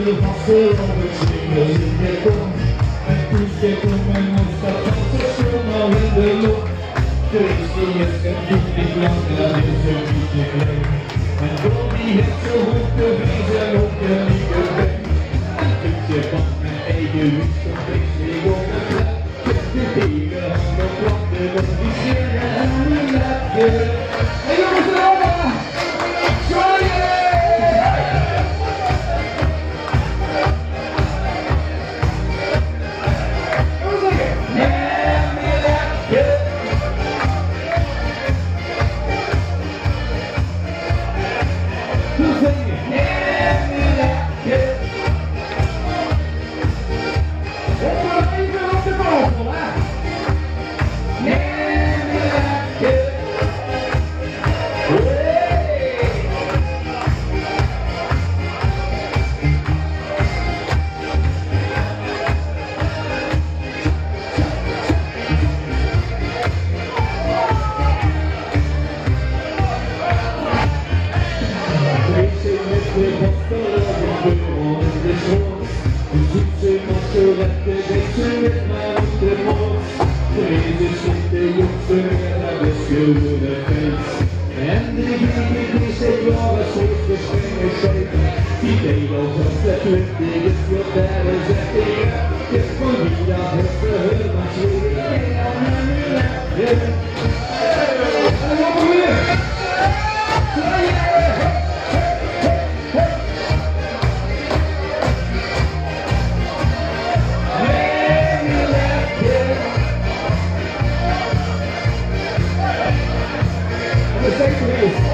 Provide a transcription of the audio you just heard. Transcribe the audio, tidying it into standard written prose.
vill passa över svingar ligger på. Men huset kommer måste ta sig från av händelåt. Turistingen ska dit ibland, det är så mycket glädje. Men då blir det så hårt och visar åker ligger väg. Tycker barnen är ju som växer igång och släpp. Det stiger hand och pratar och vi ser det här i läcker. Hej då, så då! Sverige! En det blir sig glada så det svänger sig. I dig då höftet lyckligt jag där och sätter det får via höftet hör man sig. Thank you.